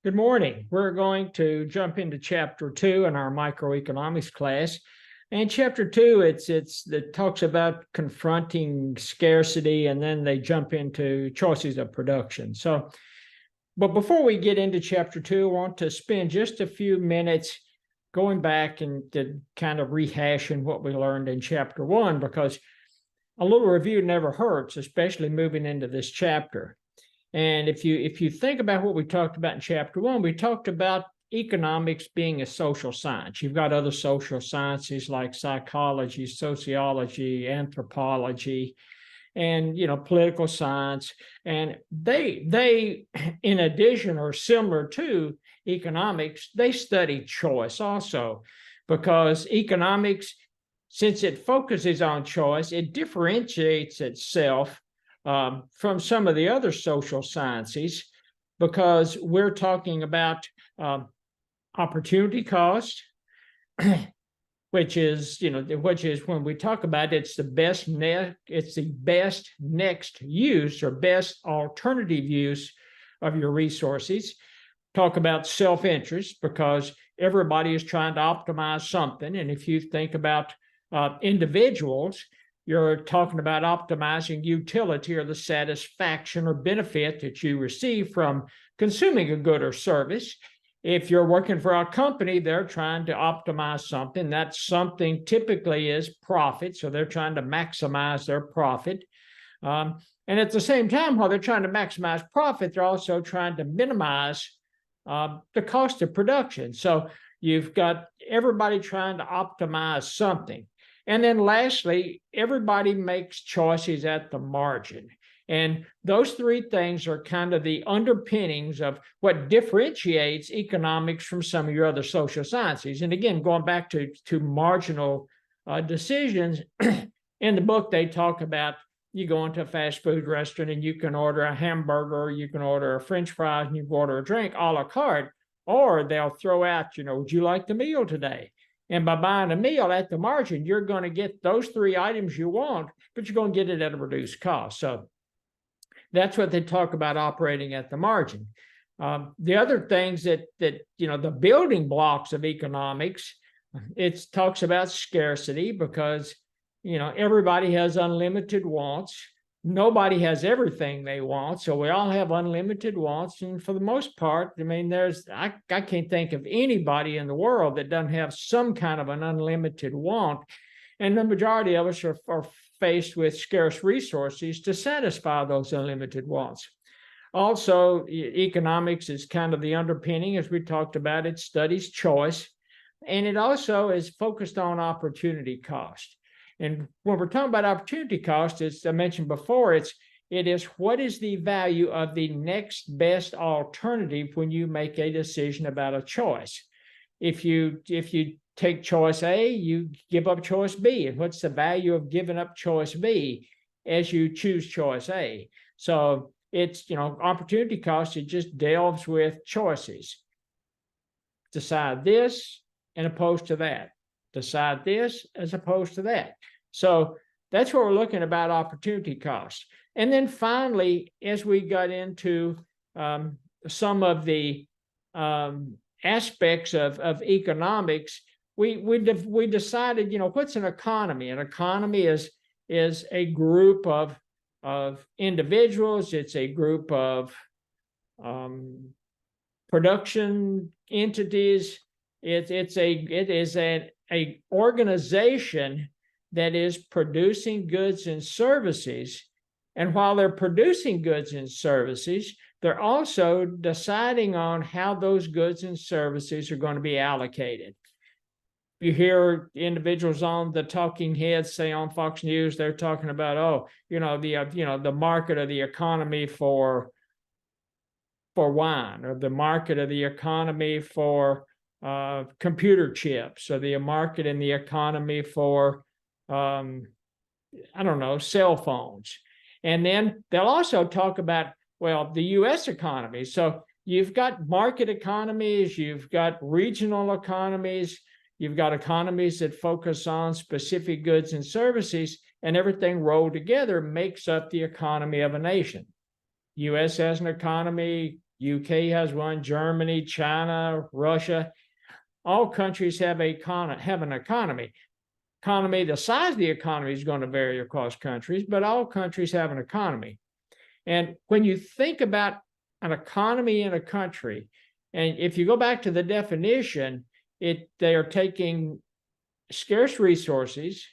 Good morning. We're going to jump into chapter 2 in our microeconomics class. And chapter 2, it talks about confronting scarcity, and then they jump into choices of production. But before we get into chapter 2, I want to spend just a few minutes going back and to kind of rehashing what we learned in chapter 1, because a little review never hurts, especially moving into this chapter. And if you think about what we talked about in chapter 1, we talked about economics being a social science. You've got other social sciences like psychology, sociology, anthropology, and political science. And they in addition or similar to economics, they study choice also, because economics, since it focuses on choice, it differentiates itself from some of the other social sciences, because we're talking about opportunity cost, which is when we talk about it's the best next use or best alternative use of your resources. Talk about self-interest, because everybody is trying to optimize something. And if you think about individuals, you're talking about optimizing utility or the satisfaction or benefit that you receive from consuming a good or service. If you're working for a company, they're trying to optimize something. That something typically is profit, so they're trying to maximize their profit. And at the same time, while they're trying to maximize profit, they're also trying to minimize the cost of production. So you've got everybody trying to optimize something. And then lastly, everybody makes choices at the margin. And those three things are kind of the underpinnings of what differentiates economics from some of your other social sciences. And again, going back to marginal decisions, in the book, they talk about you go into a fast food restaurant and you can order a hamburger, you can order a French fries, and you can order a drink a la carte, or they'll throw out, would you like the meal today? And by buying a meal at the margin, you're going to get those three items you want, but you're going to get it at a reduced cost. So that's what they talk about operating at the margin. The other things that the building blocks of economics, it talks about scarcity, because everybody has unlimited wants. Nobody has everything they want, so we all have unlimited wants. And for the most part, I mean, I can't think of anybody in the world that doesn't have some kind of an unlimited want. And the majority of us are faced with scarce resources to satisfy those unlimited wants. Also, economics is kind of the underpinning, as we talked about. It studies choice, and it also is focused on opportunity cost. And when we're talking about opportunity cost, as I mentioned before, it is what is the value of the next best alternative when you make a decision about a choice. If you take choice A, you give up choice B. And what's the value of giving up choice B as you choose choice A? So it's, opportunity cost, it just delves with choices. Decide this and opposed to that. Decide this as opposed to that. So that's what we're looking about opportunity cost. And then finally, as we got into some of the aspects of economics, we decided, what's an economy? An economy is a group of individuals. It's a group of production entities. It is an organization that is producing goods and services. And while they're producing goods and services, they're also deciding on how those goods and services are going to be allocated. You hear individuals on the talking heads, say on Fox News, they're talking about, the market or the economy for wine, or the market of the economy for computer chips, or the market and the economy for, cell phones. And then they'll also talk about, the U.S. economy. So you've got market economies, you've got regional economies, you've got economies that focus on specific goods and services, and everything rolled together makes up the economy of a nation. U.S. has an economy, UK has one, Germany, China, Russia. All countries have an economy. The size of the economy is going to vary across countries, but all countries have an economy. And when you think about an economy in a country, and if you go back to the definition, they are taking scarce resources,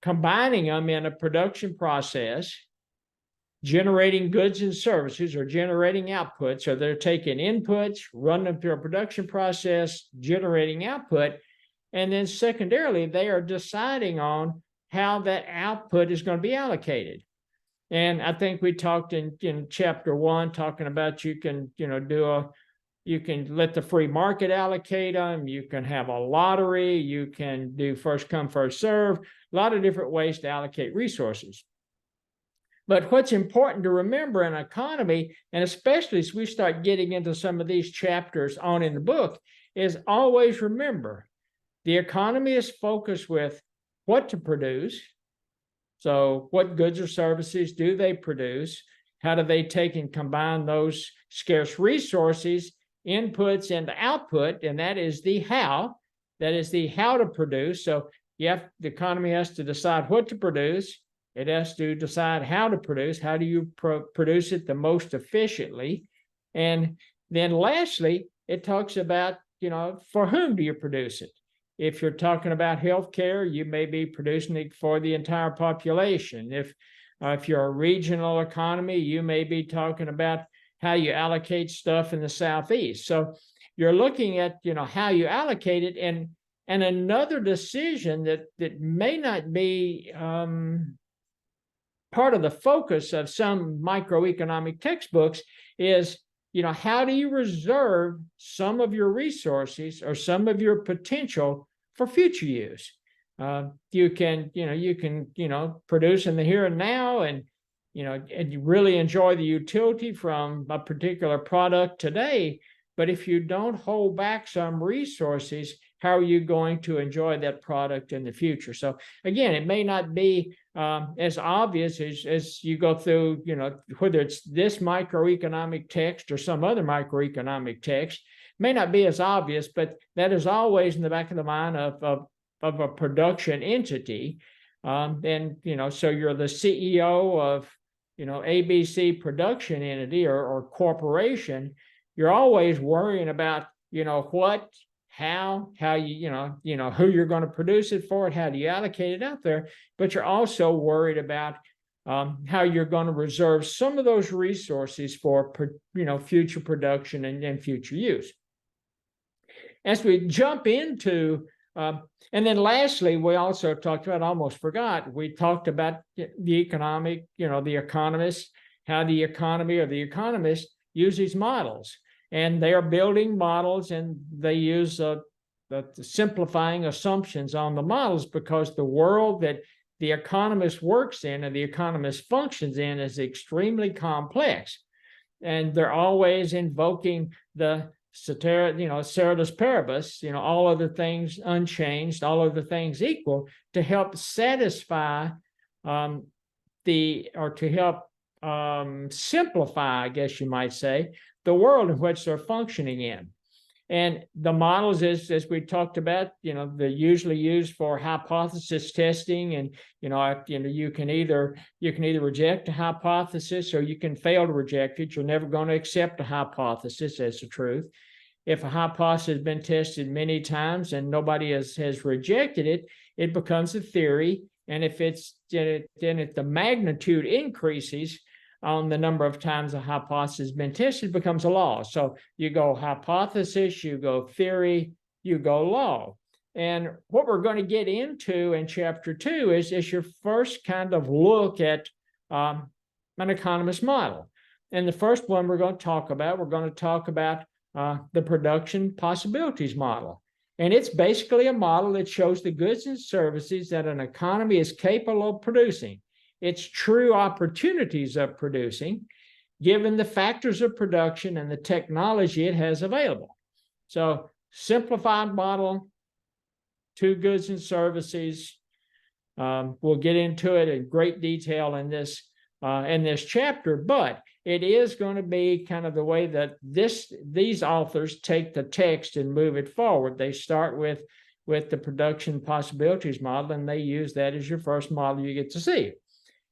combining them in a production process, generating goods and services, or generating output. So they're taking inputs, running them through a production process, generating output, and then secondarily, they are deciding on how that output is going to be allocated. And I think we talked in chapter 1, talking about you can let the free market allocate them. You can have a lottery. You can do first come, first serve. A lot of different ways to allocate resources. But what's important to remember in an economy, and especially as we start getting into some of these chapters on in the book, is always remember the economy is focused with what to produce. So what goods or services do they produce? How do they take and combine those scarce resources, inputs, into output? And that is the how. That is the how to produce. So the economy has to decide what to produce. It has to decide how to produce. How do you produce it the most efficiently? And then lastly, it talks about, for whom do you produce it? If you're talking about healthcare, you may be producing it for the entire population. If you're a regional economy, you may be talking about how you allocate stuff in the Southeast. So you're looking at, how you allocate it. And another decision that may not be part of the focus of some microeconomic textbooks is, how do you reserve some of your resources or some of your potential for future use? You can produce in the here and now, and you really enjoy the utility from a particular product today. But if you don't hold back some resources, how are you going to enjoy that product in the future? So again, it may not be as obvious as you go through, whether it's this microeconomic text or some other microeconomic text, may not be as obvious, but that is always in the back of the mind of a production entity. And, so you're the CEO of, ABC production entity or corporation. You're always worrying about, what, how you, who you're going to produce it for, and how do you allocate it out there. But you're also worried about how you're going to reserve some of those resources for, future production and future use. As we jump into, and then lastly, we also talked about, almost forgot, we talked about the economic, the economists, how the economy or the economists use these models. And they are building models, and they use the simplifying assumptions on the models, because the world that the economist works in and the economist functions in is extremely complex. And they're always invoking the ceteris paribus, all other things unchanged, all other things equal, to help satisfy simplify, I guess you might say, the world in which they're functioning in. And the models, as we talked about, they're usually used for hypothesis testing. And you can either reject a hypothesis, or you can fail to reject it. You're never going to accept a hypothesis as the truth. If a hypothesis has been tested many times and nobody has rejected it, it becomes a theory. And if the magnitude increases on the number of times a hypothesis has been tested, becomes a law. So you go hypothesis, you go theory, you go law. And what we're going to get into in chapter 2 is your first kind of look at an economist model. And the first one we're going to talk about the production possibilities model. And it's basically a model that shows the goods and services that an economy is capable of producing, its true opportunities of producing, given the factors of production and the technology it has available. So simplified model, 2 goods and services. We'll get into it in great detail in this chapter, but it is going to be kind of the way that these authors take the text and move it forward. They start with the production possibilities model, and they use that as your first model you get to see.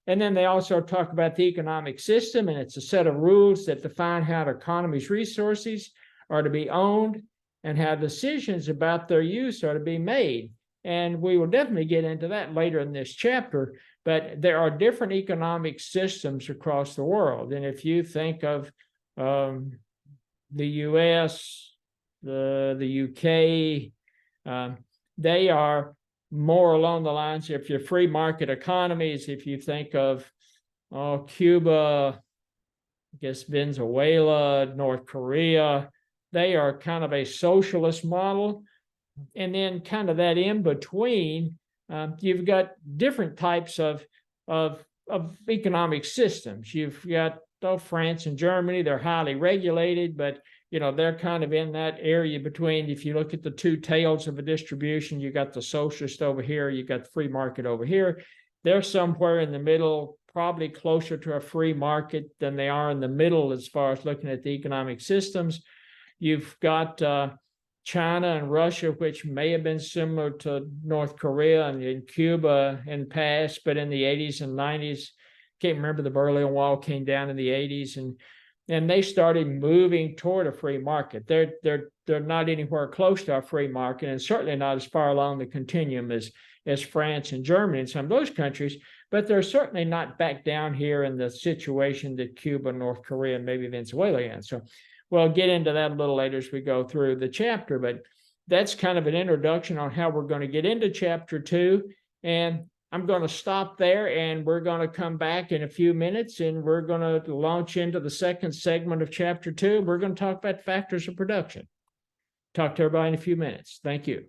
And then they also talk about the economic system, and it's a set of rules that define how the economy's resources are to be owned and how decisions about their use are to be made. And we will definitely get into that later in this chapter, but there are different economic systems across the world. And if you think of the US, the UK, they are more along the lines, if you're free market economies, if you think of Cuba, I guess Venezuela, North Korea, they are kind of a socialist model. And then kind of that in between, you've got different types of economic systems. You've got France and Germany, they're highly regulated, but they're kind of in that area between, if you look at the two tails of a distribution, you got the socialist over here, you got the free market over here. They're somewhere in the middle, probably closer to a free market than they are in the middle as far as looking at the economic systems. You've got China and Russia, which may have been similar to North Korea and Cuba in the past, but in the 80s and 90s, can't remember, the Berlin Wall came down in the 80s, and they started moving toward a free market. They're not anywhere close to a free market, and certainly not as far along the continuum as France and Germany and some of those countries, but they're certainly not back down here in the situation that Cuba, North Korea, and maybe Venezuela are in. So we'll get into that a little later as we go through the chapter, but that's kind of an introduction on how we're going to get into chapter 2. And I'm going to stop there, and we're going to come back in a few minutes, and we're going to launch into the second segment of chapter 2. We're going to talk about factors of production. Talk to everybody in a few minutes. Thank you.